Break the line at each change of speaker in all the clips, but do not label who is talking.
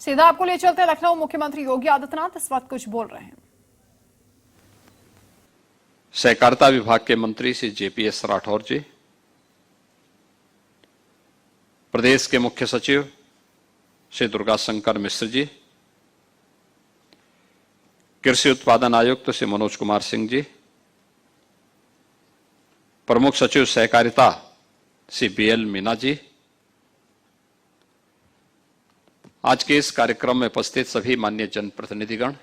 सीधा आपको ले चलते हैं लखनऊ। मुख्यमंत्री योगी आदित्यनाथ इस वक्त कुछ बोल रहे हैं।
सहकारिता विभाग के मंत्री श्री जेपीएस राठौर जी, प्रदेश के मुख्य सचिव श्री दुर्गा शंकर मिश्र जी, कृषि उत्पादन आयुक्त श्री मनोज कुमार सिंह जी, प्रमुख सचिव सहकारिता श्री बीएल मीना जी, आज के इस कार्यक्रम में उपस्थित सभी माननीय जनप्रतिनिधिगण,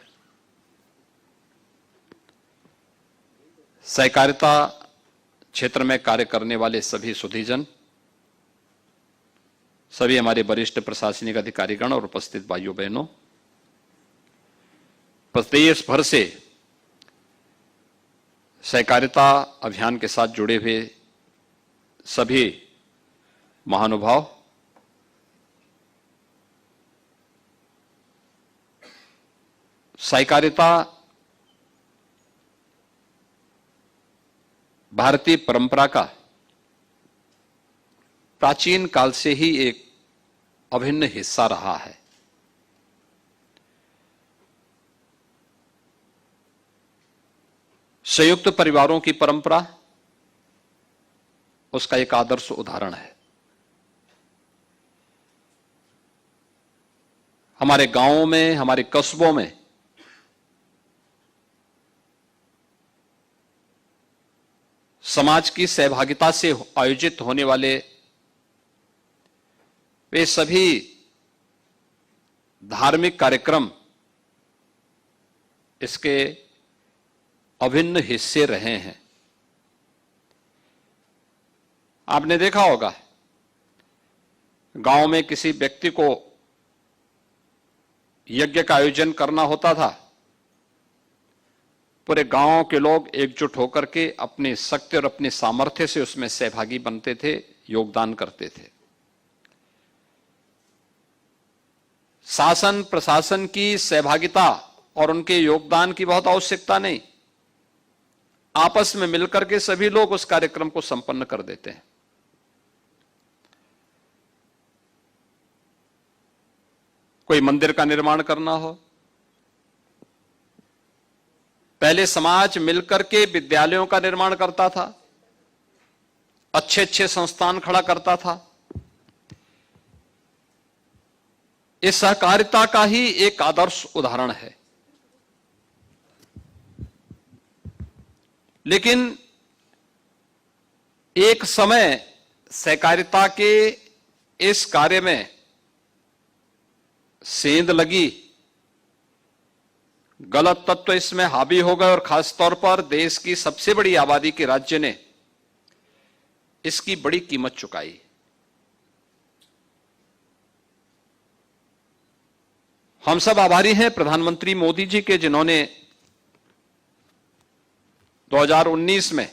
सहकारिता क्षेत्र में कार्य करने वाले सभी सुधीजन, सभी हमारे वरिष्ठ प्रशासनिक अधिकारीगण और उपस्थित भाइयों बहनों, प्रदेश भर से सहकारिता अभियान के साथ जुड़े हुए सभी महानुभाव, सहकारिता भारतीय परंपरा का प्राचीन काल से ही एक अभिन्न हिस्सा रहा है। संयुक्त परिवारों की परंपरा उसका एक आदर्श उदाहरण है। हमारे गांवों में, हमारे कस्बों में समाज की सहभागिता से आयोजित होने वाले वे सभी धार्मिक कार्यक्रम इसके अभिन्न हिस्से रहे हैं। आपने देखा होगा, गांव में किसी व्यक्ति को यज्ञ का आयोजन करना होता था, पूरे गांव के लोग एकजुट होकर के अपनी शक्ति और अपने सामर्थ्य से उसमें सहभागी बनते थे, योगदान करते थे। शासन प्रशासन की सहभागिता और उनके योगदान की बहुत आवश्यकता नहीं, आपस में मिलकर के सभी लोग उस कार्यक्रम को संपन्न कर देते हैं। कोई मंदिर का निर्माण करना हो, पहले समाज मिलकर के विद्यालयों का निर्माण करता था, अच्छे अच्छे संस्थान खड़ा करता था। इस सहकारिता का ही एक आदर्श उदाहरण है। लेकिन एक समय सहकारिता के इस कार्य में सेंध लगी, गलत तत्व इसमें हावी हो गए और खासतौर पर देश की सबसे बड़ी आबादी के राज्य ने इसकी बड़ी कीमत चुकाई। हम सब आभारी हैं प्रधानमंत्री मोदी जी के, जिन्होंने 2019 में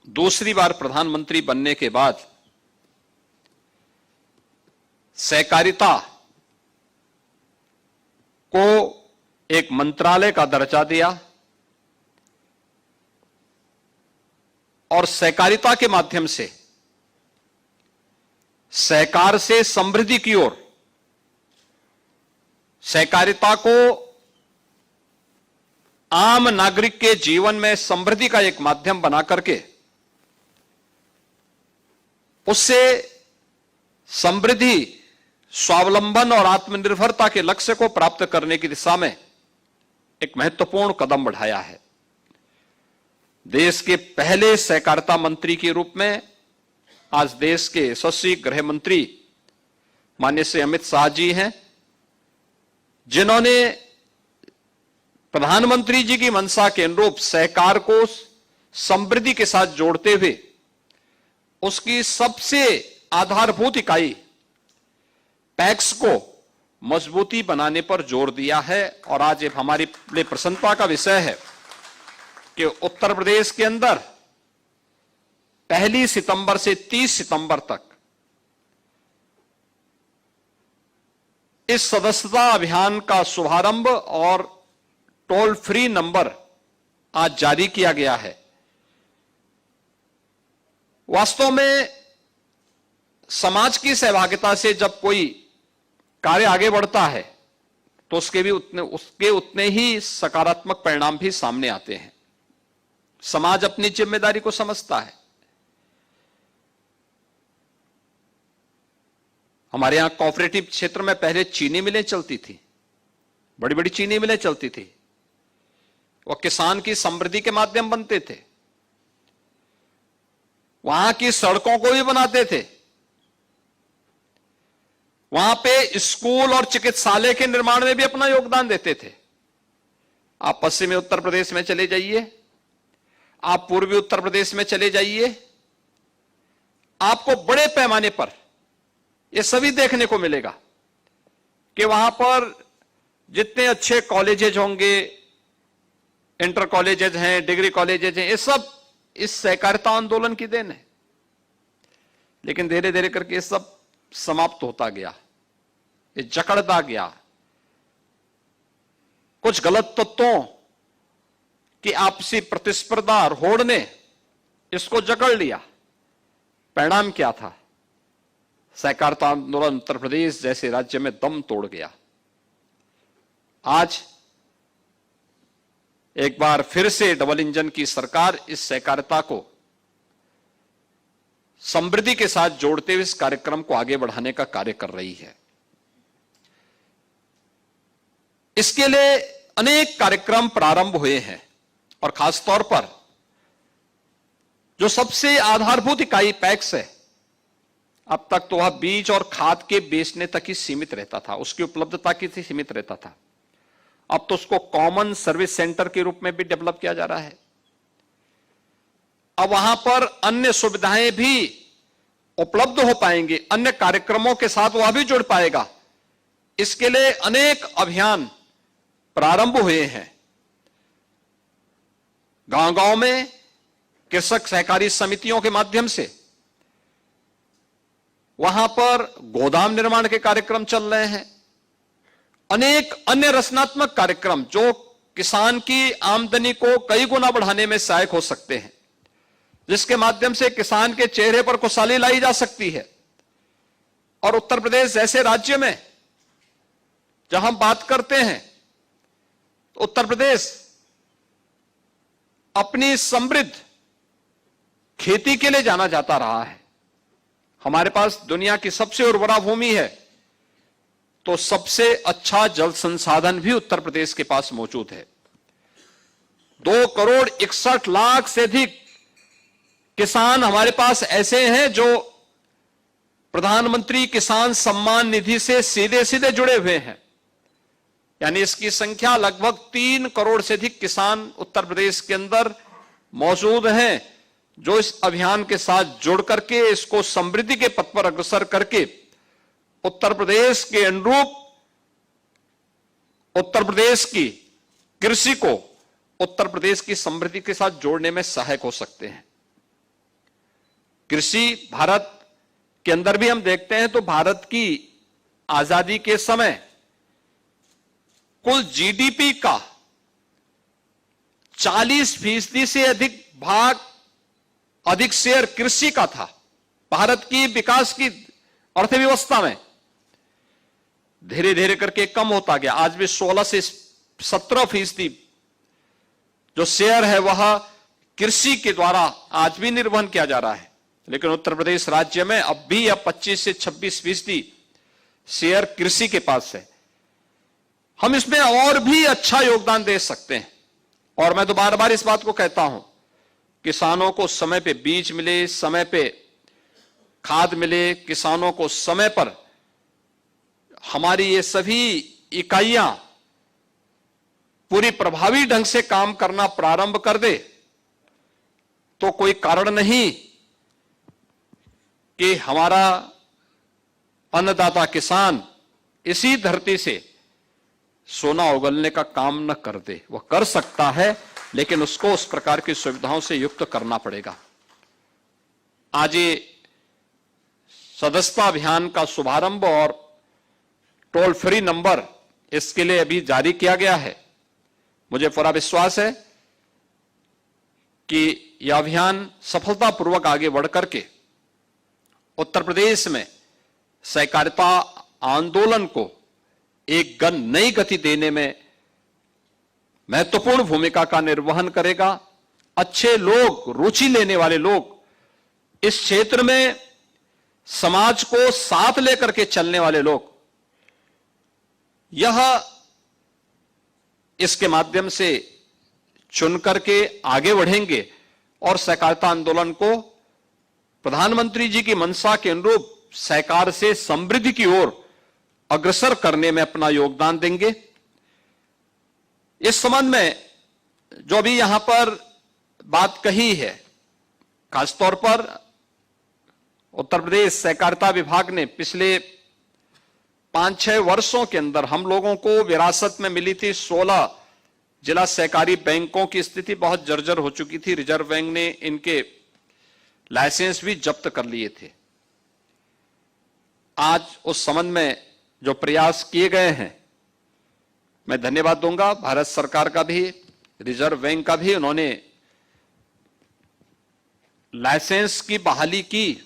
दूसरी बार प्रधानमंत्री बनने के बाद सहकारिता को एक मंत्रालय का दर्जा दिया और सहकारिता के माध्यम से सहकार से समृद्धि की ओर, सहकारिता को आम नागरिक के जीवन में समृद्धि का एक माध्यम बना करके उससे समृद्धि, स्वावलंबन और आत्मनिर्भरता के लक्ष्य को प्राप्त करने की दिशा में एक महत्वपूर्ण कदम बढ़ाया है। देश के पहले सहकारिता मंत्री के रूप में आज देश के यशस्वी गृह मंत्री माननीय श्री अमित शाह जी हैं, जिन्होंने प्रधानमंत्री जी की मंशा के अनुरूप सहकार को समृद्धि के साथ जोड़ते हुए उसकी सबसे आधारभूत इकाई पैक्स को मजबूती बनाने पर जोर दिया है। और आज हमारी लिए प्रसन्नता का विषय है कि उत्तर प्रदेश के अंदर 1 सितंबर से 30 सितंबर तक इस सदस्यता अभियान का शुभारंभ और टोल फ्री नंबर आज जारी किया गया है। वास्तव में समाज की सहभागिता से जब कोई कार्य आगे बढ़ता है तो उसके उतने ही सकारात्मक परिणाम भी सामने आते हैं। समाज अपनी जिम्मेदारी को समझता है। हमारे यहां कोऑपरेटिव क्षेत्र में पहले चीनी मिलें चलती थी, बड़ी बड़ी चीनी मिलें चलती थी। वो किसान की समृद्धि के माध्यम बनते थे। वहां की सड़कों को भी बनाते थे। वहां पे स्कूल और चिकित्सालय के निर्माण में भी अपना योगदान देते थे। आप पश्चिमी उत्तर प्रदेश में चले जाइए, आप पूर्वी उत्तर प्रदेश में चले जाइए, आपको बड़े पैमाने पर यह सभी देखने को मिलेगा कि वहां पर जितने अच्छे कॉलेजेज होंगे, इंटर कॉलेजेज हैं, डिग्री कॉलेजेज हैं, ये सब इस सहकारिता आंदोलन की देन है। लेकिन धीरे धीरे करके ये सब समाप्त होता गया, ये जकड़ता गया। कुछ गलत तत्वों की आपसी प्रतिस्पर्धा और होड़ ने इसको जकड़ लिया। परिणाम क्या था? सहकारिता आंदोलन उत्तर प्रदेश जैसे राज्य में दम तोड़ गया। आज एक बार फिर से डबल इंजन की सरकार इस सहकारिता को समृद्धि के साथ जोड़ते हुए इस कार्यक्रम को आगे बढ़ाने का कार्य कर रही है। इसके लिए अनेक कार्यक्रम प्रारंभ हुए हैं और खासतौर पर जो सबसे आधारभूत इकाई पैक्स है, अब तक तो वह बीज और खाद के बेचने तक ही सीमित रहता था, उसकी उपलब्धता की सीमित रहता था। अब तो उसको कॉमन सर्विस सेंटर के रूप में भी डेवलप किया जा रहा है। अब वहां पर अन्य सुविधाएं भी उपलब्ध हो पाएंगे, अन्य कार्यक्रमों के साथ वह भी जुड़ पाएगा। इसके लिए अनेक अभियान प्रारंभ हुए हैं। गांव-गांव में कृषक सहकारी समितियों के माध्यम से वहां पर गोदाम निर्माण के कार्यक्रम चल रहे हैं। अनेक अन्य रचनात्मक कार्यक्रम जो किसान की आमदनी को कई गुना बढ़ाने में सहायक हो सकते हैं, जिसके माध्यम से किसान के चेहरे पर खुशहाली लाई जा सकती है। और उत्तर प्रदेश जैसे राज्य में जब हम बात करते हैं तो उत्तर प्रदेश अपनी समृद्ध खेती के लिए जाना जाता रहा है। हमारे पास दुनिया की सबसे उर्वरा भूमि है, तो सबसे अच्छा जल संसाधन भी उत्तर प्रदेश के पास मौजूद है। 2,61,00,000 से अधिक किसान हमारे पास ऐसे हैं जो प्रधानमंत्री किसान सम्मान निधि से सीधे सीधे जुड़े हुए हैं। यानी इसकी संख्या लगभग 3 करोड़ से अधिक किसान उत्तर प्रदेश के अंदर मौजूद हैं, जो इस अभियान के साथ जुड़ करके इसको समृद्धि के पथ पर अग्रसर करके उत्तर प्रदेश के अनुरूप उत्तर प्रदेश की कृषि को उत्तर प्रदेश की समृद्धि के साथ जोड़ने में सहायक हो सकते हैं। कृषि भारत के अंदर भी हम देखते हैं तो भारत की आजादी के समय कुल जीडीपी का 40% से अधिक शेयर कृषि का था। भारत की विकास की अर्थव्यवस्था में धीरे धीरे करके कम होता गया। आज भी 16 से 17% जो शेयर है वह कृषि के द्वारा आज भी निर्वहन किया जा रहा है। लेकिन उत्तर प्रदेश राज्य में अब भी 25 से 26% शेयर कृषि के पास है। हम इसमें और भी अच्छा योगदान दे सकते हैं। और मैं तो बार बार इस बात को कहता हूं, किसानों को समय पे बीज मिले, समय पे खाद मिले, किसानों को समय पर हमारी ये सभी इकाइयां पूरी प्रभावी ढंग से काम करना प्रारंभ कर दे, तो कोई कारण नहीं कि हमारा अन्नदाता किसान इसी धरती से सोना उगलने का काम न कर दे। वह कर सकता है, लेकिन उसको उस प्रकार की सुविधाओं से युक्त करना पड़ेगा। आज ये सदस्यता अभियान का शुभारंभ और टोल फ्री नंबर इसके लिए अभी जारी किया गया है। मुझे पूरा विश्वास है कि यह अभियान सफलतापूर्वक आगे बढ़ करके उत्तर प्रदेश में सहकारिता आंदोलन को एक नई गति देने में महत्वपूर्ण भूमिका का निर्वहन करेगा। अच्छे लोग, रुचि लेने वाले लोग, इस क्षेत्र में समाज को साथ लेकर के चलने वाले लोग, यह इसके माध्यम से चुन करके आगे बढ़ेंगे और सहकारिता आंदोलन को प्रधानमंत्री जी की मंशा के अनुरूप सहकार से समृद्धि की ओर अग्रसर करने में अपना योगदान देंगे। इस संबंध में जो अभी यहां पर बात कही है, खासतौर पर उत्तर प्रदेश सहकारिता विभाग ने पिछले 5-6 वर्षों के अंदर हम लोगों को विरासत में मिली थी 16 जिला सहकारी बैंकों की स्थिति बहुत जर्जर हो चुकी थी। रिजर्व बैंक ने इनके लाइसेंस भी जब्त कर लिए थे। आज उस संबंध में जो प्रयास किए गए हैं, मैं धन्यवाद दूंगा भारत सरकार का भी, रिजर्व बैंक का भी। उन्होंने लाइसेंस की बहाली की,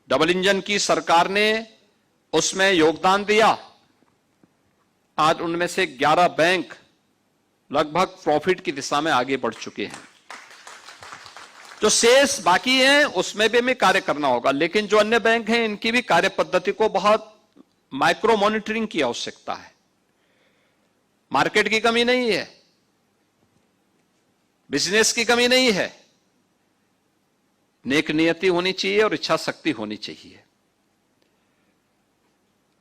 डबल इंजन की सरकार ने उसमें योगदान दिया। आज उनमें से 11 बैंक लगभग प्रॉफिट की दिशा में आगे बढ़ चुके हैं। जो शेष बाकी हैं उसमें भी हमें कार्य करना होगा, लेकिन जो अन्य बैंक हैं इनकी भी कार्य पद्धति को बहुत माइक्रो मॉनिटरिंग की आवश्यकता है। मार्केट की कमी नहीं है, बिजनेस की कमी नहीं है, नेक नियति होनी चाहिए और इच्छा शक्ति होनी चाहिए।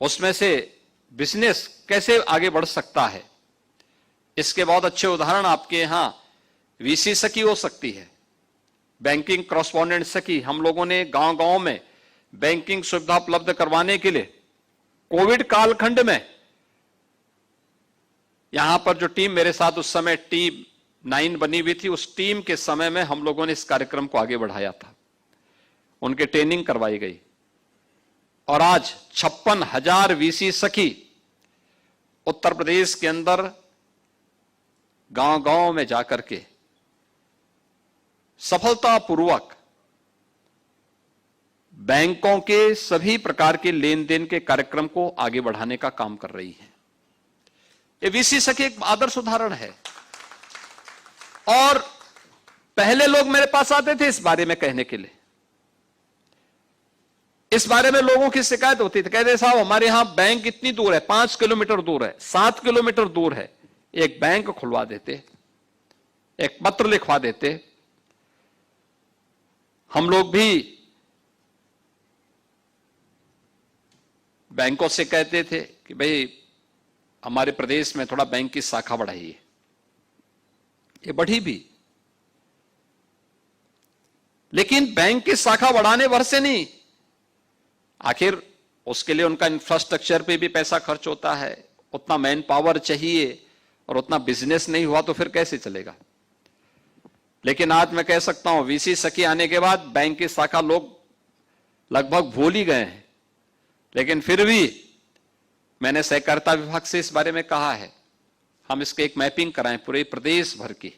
उसमें से बिजनेस कैसे आगे बढ़ सकता है, इसके बहुत अच्छे उदाहरण आपके यहां वीसी सखी हो सकती है, बैंकिंग कॉरेस्पॉन्डेंट सखी। हम लोगों ने गांव गांव में बैंकिंग सुविधा उपलब्ध करवाने के लिए कोविड कालखंड में यहां पर जो टीम मेरे साथ उस समय टीम 9 बनी हुई थी, उस टीम के समय में हम लोगों ने इस कार्यक्रम को आगे बढ़ाया था। उनके ट्रेनिंग करवाई गई और आज 56,000 वीसी सखी उत्तर प्रदेश के अंदर गांव गांव में जाकर के सफलतापूर्वक बैंकों के सभी प्रकार के लेन देन के कार्यक्रम को आगे बढ़ाने का काम कर रही है। ये वीसी सखी एक आदर्श उदाहरण है। और पहले लोग मेरे पास आते थे इस बारे में कहने के लिए, इस बारे में लोगों की शिकायत होती थी, कहते साहब हमारे यहां बैंक इतनी दूर है, 5 किलोमीटर दूर है, 7 किलोमीटर दूर है, एक बैंक खुलवा देते, एक पत्र लिखवा देते। हम लोग भी बैंकों से कहते थे कि भाई हमारे प्रदेश में थोड़ा बैंक की शाखा बढ़ाइए, ये बढ़ी भी, लेकिन बैंक की शाखा बढ़ाने भर से नहीं, आखिर उसके लिए उनका इंफ्रास्ट्रक्चर पे भी पैसा खर्च होता है, उतना मैन पावर चाहिए, और उतना बिजनेस नहीं हुआ तो फिर कैसे चलेगा। लेकिन आज मैं कह सकता हूं वीसी सखी आने के बाद बैंक की शाखा लोग लगभग भूल ही गए हैं, लेकिन फिर भी मैंने सहकारिता विभाग से इस बारे में कहा है हम इसके एक मैपिंग कराएं पूरे प्रदेश भर की,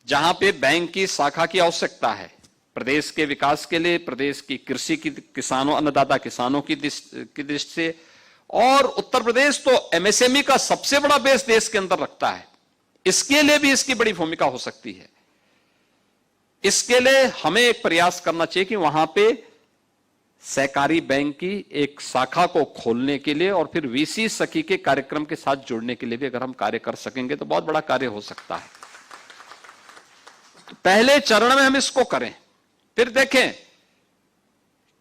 जहां पे बैंक की शाखा की आवश्यकता है प्रदेश के विकास के लिए, प्रदेश की कृषि की, किसानों, अन्नदाता किसानों की दृष्टि से। और उत्तर प्रदेश तो एमएसएमई का सबसे बड़ा बेस देश के अंदर रखता है, इसके लिए भी इसकी बड़ी भूमिका हो सकती है। इसके लिए हमें एक प्रयास करना चाहिए कि वहां पे सहकारी बैंक की एक शाखा को खोलने के लिए और फिर वीसी सखी के कार्यक्रम के साथ जुड़ने के लिए भी अगर हम कार्य कर सकेंगे तो बहुत बड़ा कार्य हो सकता है। तो पहले चरण में हम इसको करें, फिर देखें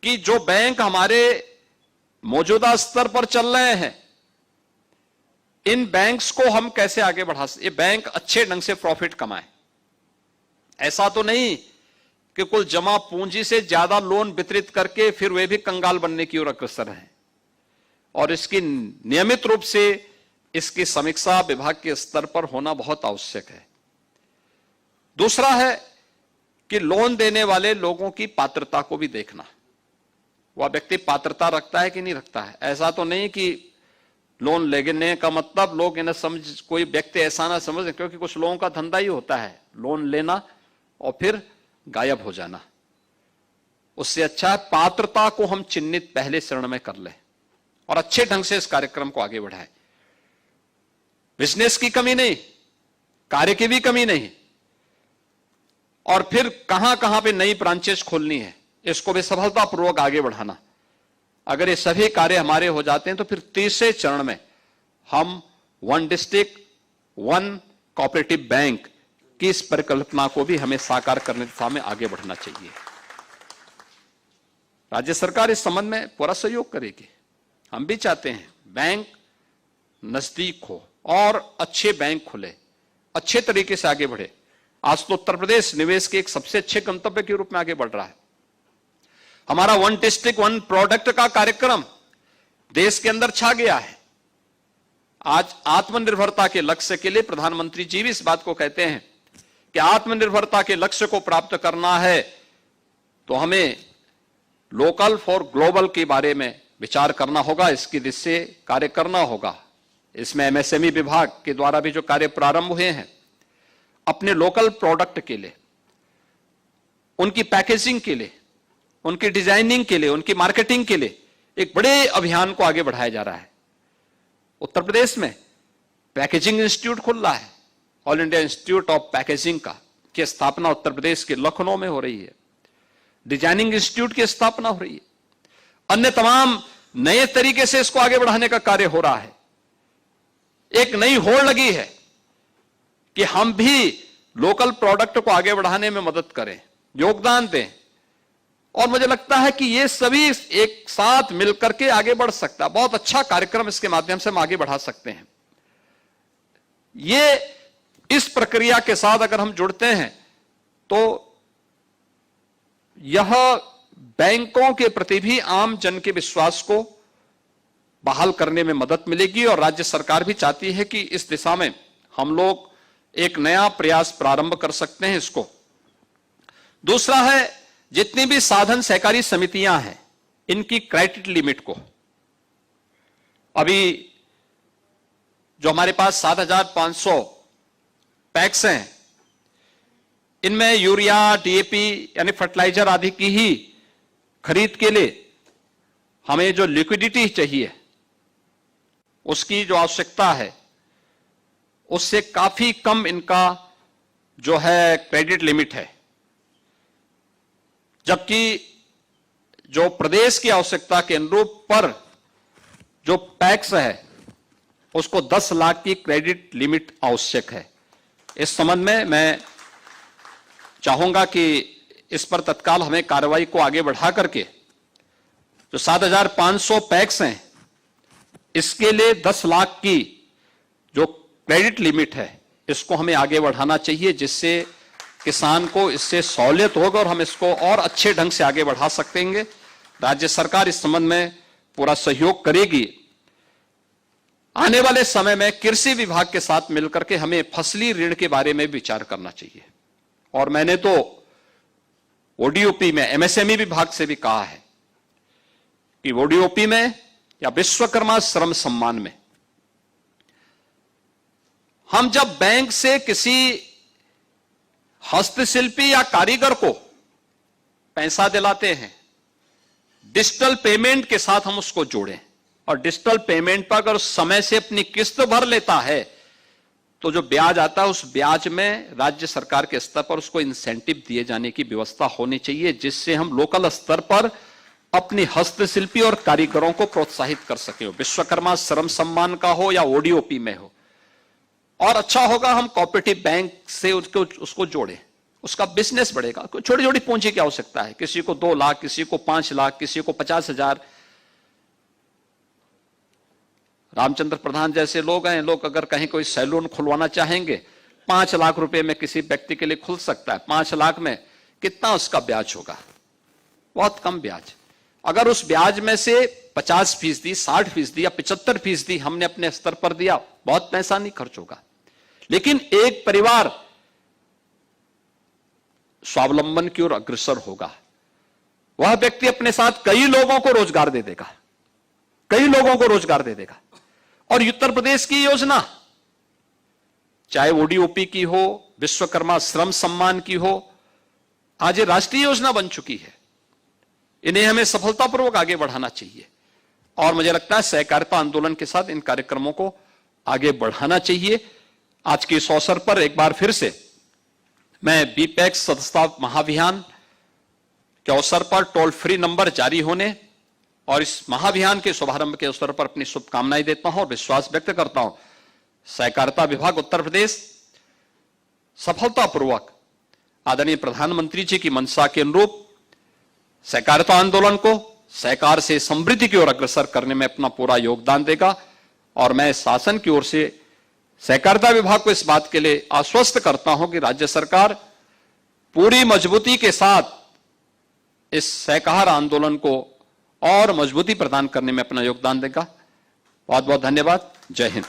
कि जो बैंक हमारे मौजूदा स्तर पर चल रहे हैं, इन बैंक्स को हम कैसे आगे बढ़ा सकते, ये बैंक अच्छे ढंग से प्रॉफिट कमाए। ऐसा तो नहीं कि कुल जमा पूंजी से ज्यादा लोन वितरित करके फिर वे भी कंगाल बनने की ओर अग्रसर हैं। और इसकी नियमित रूप से इसकी समीक्षा विभाग के स्तर पर होना बहुत आवश्यक है। दूसरा है कि लोन देने वाले लोगों की पात्रता को भी देखना, वह व्यक्ति पात्रता रखता है कि नहीं रखता है। ऐसा तो नहीं कि लोन लेने का मतलब लोग इन्हें समझ, कोई व्यक्ति ऐसा ना समझे, क्योंकि कुछ लोगों का धंधा ही होता है लोन लेना और फिर गायब हो जाना। उससे अच्छा है पात्रता को हम चिन्हित पहले चरण में कर लें और अच्छे ढंग से इस कार्यक्रम को आगे बढ़ाएं। बिजनेस की कमी नहीं, कार्य की भी कमी नहीं, और फिर कहां कहां पे नई ब्रांचेस खोलनी है, इसको भी सफलतापूर्वक आगे बढ़ाना। अगर ये सभी कार्य हमारे हो जाते हैं तो फिर तीसरे चरण में हम one district one cooperative bank की इस परिकल्पना को भी हमें साकार करने की दिशा में आगे बढ़ना चाहिए। राज्य सरकार इस संबंध में पूरा सहयोग करेगी। हम भी चाहते हैं बैंक नजदीक हो और अच्छे बैंक खुले, अच्छे तरीके से आगे बढ़े। आज तो उत्तर प्रदेश निवेश के एक सबसे अच्छे गंतव्य के रूप में आगे बढ़ रहा है। हमारा वन डिस्ट्रिक्ट वन प्रोडक्ट का कार्यक्रम देश के अंदर छा गया है। आज आत्मनिर्भरता के लक्ष्य के लिए प्रधानमंत्री जी भी इस बात को कहते हैं कि आत्मनिर्भरता के लक्ष्य को प्राप्त करना है तो हमें लोकल फॉर ग्लोबल के बारे में विचार करना होगा, इसकी दिशा से कार्य करना होगा। इसमें एमएसएमई विभाग के द्वारा भी जो कार्य प्रारंभ हुए हैं, अपने लोकल प्रोडक्ट के लिए, उनकी पैकेजिंग के लिए, उनकी डिजाइनिंग के लिए, उनकी मार्केटिंग के लिए एक बड़े अभियान को आगे बढ़ाया जा रहा है। उत्तर प्रदेश में पैकेजिंग इंस्टीट्यूट खुल रहा है, all India institute of packaging का की स्थापना उत्तर प्रदेश के लखनऊ में हो रही है। डिजाइनिंग इंस्टीट्यूट की स्थापना हो रही है। अन्य तमाम नए तरीके से इसको आगे बढ़ाने का कार्य हो रहा है। एक नई होड़ लगी है कि हम भी लोकल प्रोडक्ट को आगे बढ़ाने में मदद करें, योगदान दें, और मुझे लगता है कि ये सभी एक साथ मिलकर के आगे बढ़ सकता है। बहुत अच्छा कार्यक्रम इसके माध्यम से हम आगे बढ़ा सकते हैं। ये इस प्रक्रिया के साथ अगर हम जुड़ते हैं तो यह बैंकों के प्रति भी आम जन के विश्वास को बहाल करने में मदद मिलेगी, और राज्य सरकार भी चाहती है कि इस दिशा में हम लोग एक नया प्रयास प्रारंभ कर सकते हैं इसको। दूसरा है, जितनी भी साधन सहकारी समितियां हैं, इनकी क्रेडिट लिमिट को, अभी जो हमारे पास 7,500 पैक्स हैं, इनमें यूरिया, डीएपी यानी फर्टिलाइजर आदि की ही खरीद के लिए हमें जो लिक्विडिटी चाहिए, उसकी जो आवश्यकता है, उससे काफी कम इनका जो है क्रेडिट लिमिट है। जबकि जो प्रदेश की आवश्यकता के अनुरूप पर जो पैक्स है, उसको 10 लाख की क्रेडिट लिमिट आवश्यक है। इस संबंध में मैं चाहूंगा कि इस पर तत्काल हमें कार्रवाई को आगे बढ़ा करके जो 7,500 पैक्स हैं, इसके लिए 10 लाख की जो क्रेडिट लिमिट है, इसको हमें आगे बढ़ाना चाहिए, जिससे किसान को इससे सहूलियत होगा और हम इसको और अच्छे ढंग से आगे बढ़ा सकेंगे। राज्य सरकार इस संबंध में पूरा सहयोग करेगी। आने वाले समय में कृषि विभाग के साथ मिलकर के हमें फसली ऋण के बारे में विचार करना चाहिए, और मैंने तो ओडीओपी में एमएसएमई विभाग से भी कहा है कि ओडीओपी में या विश्वकर्मा श्रम सम्मान में हम जब बैंक से किसी हस्तशिल्पी या कारीगर को पैसा दिलाते हैं, डिजिटल पेमेंट के साथ हम उसको जोड़ें, और डिजिटल पेमेंट पर अगर समय से अपनी किस्त भर लेता है तो जो ब्याज आता है, उस ब्याज में राज्य सरकार के स्तर पर उसको इंसेंटिव दिए जाने की व्यवस्था होनी चाहिए, जिससे हम लोकल स्तर पर अपनी हस्तशिल्पी और कारीगरों को प्रोत्साहित कर सके, विश्वकर्मा श्रम सम्मान का हो या ओडीओपी में हो। और अच्छा होगा हम कोऑपरेटिव बैंक से उसको जोड़े, उसका बिजनेस बढ़ेगा। छोटी छोटी पूंजी की आवश्यकता है, किसी को 2 लाख, किसी को 5 लाख, किसी को 50,000। रामचंद्र प्रधान जैसे लोग हैं, लोग अगर कहीं कोई सैलून खुलवाना चाहेंगे, 5 लाख रुपए में किसी व्यक्ति के लिए खुल सकता है। 5 लाख में कितना उसका ब्याज होगा? बहुत कम ब्याज। अगर उस ब्याज में से 50%, 60% या 75% हमने अपने स्तर पर दिया, बहुत पैसा नहीं खर्च होगा, लेकिन एक परिवार स्वावलंबन की ओर अग्रसर होगा। वह व्यक्ति अपने साथ कई लोगों को रोजगार दे देगा, कई लोगों को रोजगार दे देगा। और उत्तर प्रदेश की योजना, चाहे ओडीओपी की हो, विश्वकर्मा श्रम सम्मान की हो, आज ये राष्ट्रीय योजना बन चुकी है। इन्हें हमें सफलतापूर्वक आगे बढ़ाना चाहिए और मुझे लगता है सहकारिता आंदोलन के साथ इन कार्यक्रमों को आगे बढ़ाना चाहिए। आज के इस अवसर पर एक बार फिर से मैं बीपैक्स सदस्यता महाअभियान के अवसर पर टोल फ्री नंबर जारी होने और इस महाअभियान के शुभारंभ के अवसर पर अपनी शुभकामनाएं देता हूं और विश्वास व्यक्त करता हूं सहकारिता विभाग उत्तर प्रदेश सफलतापूर्वक आदरणीय प्रधानमंत्री जी की मंशा के अनुरूप सहकारिता आंदोलन को सहकार से समृद्धि की ओर अग्रसर करने में अपना पूरा योगदान देगा और मैं शासन की ओर से सहकारिता विभाग को इस बात के लिए आश्वस्त करता हूं कि राज्य सरकार पूरी मजबूती के साथ इस सहकार आंदोलन को और मजबूती प्रदान करने में अपना योगदान देगा। बहुत बहुत धन्यवाद। जय हिंद।